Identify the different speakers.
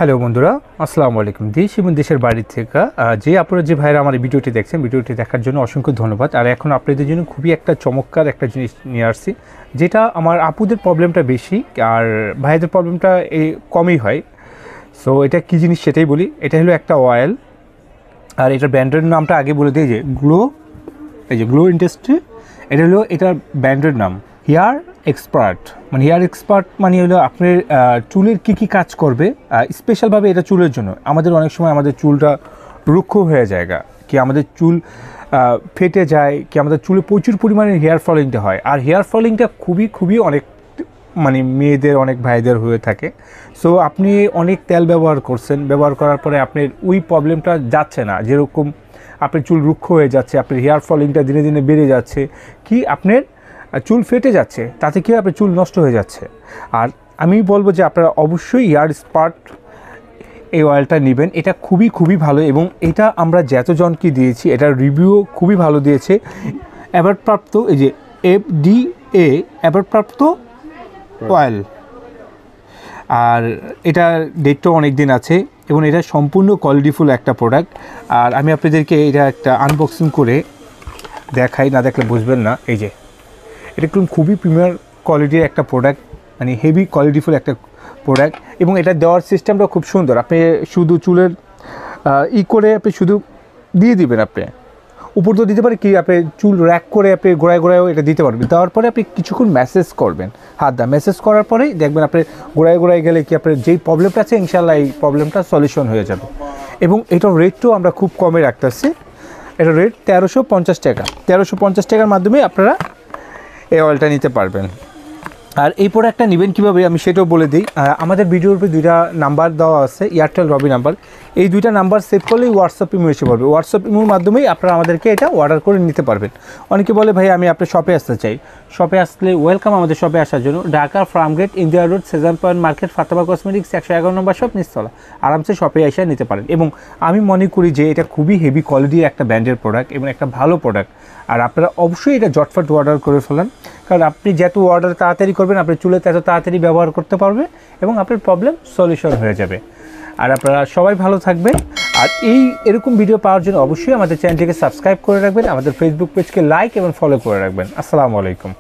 Speaker 1: Hello বন্ধুরা, আসসালামু আলাইকুম। দেশ এবং দেশের বাইরে থেকে যে আপনারা যে ভাইরা আমার ভিডিওটি দেখছেন, ভিডিওটি দেখার জন্য অসংখ্য ধন্যবাদ। আর এখন আপনাদের জন্য খুবই একটা চমৎকার একটা জিনিস নিয়ে আসছি, যেটা আমার আপুদের প্রবলেমটা বেশি আর ভাইদের প্রবলেমটা কমই হয়। সো এটা কী জিনিস সেটাই বলি। এটা হলো একটা অয়েল, আর এটার ব্র্যান্ডের নামটা আগে বলে দিই, যে গ্লো, এই যে গ্লো ইন্ডাস্ট্রি, এটা হলো এটার ব্র্যান্ডের নাম হেয়ার এক্সপার্ট। মানে হেয়ার এক্সপার্ট মানে হলো আপনার চুলের কী কাজ করবে, স্পেশালভাবে এটা চুলের জন্য। আমাদের অনেক সময় আমাদের চুলটা রুক্ষ হয়ে যায়, কি আমাদের চুল ফেটে যায়, কি আমাদের চুলে প্রচুর পরিমাণে হেয়ার ফলিংটা হয়। আর হেয়ার ফলিংটা খুবই অনেক মানে মেয়েদের, অনেক ভাইদের হয়ে থাকে। সো আপনি অনেক তেল ব্যবহার করছেন, ব্যবহার করার পরে আপনার ওই প্রবলেমটা যাচ্ছে না। যেরকম আপনার চুল রুক্ষ হয়ে যাচ্ছে, আপনার হেয়ার ফলিংটা দিনে দিনে বেড়ে যাচ্ছে, কি আপনার চুল ফেটে যাচ্ছে, তাতে কি আপনার চুল নষ্ট হয়ে যাচ্ছে। আর আমি বলবো যে আপনারা অবশ্যই হেয়ার এক্সপার্ট এই অয়েলটা নেবেন। এটা খুবই ভালো, এবং এটা আমরা যতজনকে দিয়েছি এটার রিভিউ খুবই ভালো দিয়েছে। অ্যাওয়ার্ডপ্রাপ্ত, এই যে FDA অ্যাওয়ার্ডপ্রাপ্ত অয়েল, আর এটার ডেটটাও অনেক দিন আছে, এবং এটা সম্পূর্ণ কোয়ালিটিফুল একটা প্রোডাক্ট। আর আমি আপনাদেরকে এটা একটা আনবক্সিং করে দেখাই, না দেখলে বুঝবেন না। এই যে এটা খুবই প্রিমিয়ার কোয়ালিটির একটা প্রোডাক্ট, মানে হেভি কোয়ালিটিফুল একটা প্রোডাক্ট, এবং এটা দেওয়ার সিস্টেমটা খুব সুন্দর। আপনি শুধু চুলের করে আপনি শুধু দিয়ে দিবেন, আপনি উপর তো দিতে পারে, কি আপনি চুল র্যাক করে আপনি গোড়ায়ও এটা দিতে পারবেন। দেওয়ার পরে আপনি কিছুক্ষণ ম্যাসেজ করবেন, হাত দা ম্যাসেজ করার পরেই দেখবেন আপনি গোড়ায় গেলে কি আপনার যেই প্রবলেমটা আছে, ইনশাল্লাহ এই প্রবলেমটা সলিউশন হয়ে যাবে। এবং এটার রেটটাও আমরা খুব কমে রাখতেছি। এটার রেট 1350 টাকা। 1350 টাকার মাধ্যমে আপনারা এই অয়েলটা নিতে পারবেন। আর এই প্রোডাক্টটা নেবেন কীভাবে আমি সেটাও বলে দিই। আমাদের ভিডিওর উপরে দুইটা নাম্বার দেওয়া আছে, এয়ারটেল রবি নাম্বার। এই দুইটা নাম্বার সেভ করলেই হোয়াটসঅ্যাপ ইমো এসে পড়বে। হোয়াটসঅ্যাপ ইমোর মাধ্যমেই আপনারা আমাদেরকে এটা অর্ডার করে নিতে পারবেন। অনেকে বলে ভাই আমি আপনার শপে আসতে চাই। শপে আসলে ওয়েলকাম আমাদের শপে আসার জন্য। Dhaka Farmgate, India road, Shezan point market, Fatema cosmetics, 111 নম্বর শপ, নিচতলা। আরামসে শপে এসে নিতে পারেন। এবং আমি মনে করি যে এটা খুবই হেভি কোয়ালিটির একটা ব্র্যান্ডের প্রোডাক্ট, এবং একটা ভালো প্রোডাক্ট। আর আপনারা অবশ্যই এটা জটফট অর্ডার করে ফেলেন, কারণ আপনি যত অর্ডার তাড়াতাড়ি করবেন, আপনার চুলে তত তাড়াতাড়ি ব্যবহার করতে পারবে, এবং আপনার প্রবলেম সলিউশন হয়ে যাবে। আর আপনারা সবাই ভালো থাকবেন। আর এরকম ভিডিও পাওয়ার জন্য অবশ্যই আমাদের চ্যানেলটিকে সাবস্ক্রাইব করে রাখবেন, আমাদের ফেসবুক পেজকে লাইক এবং ফলো করে রাখবেন। আসসালামু আলাইকুম।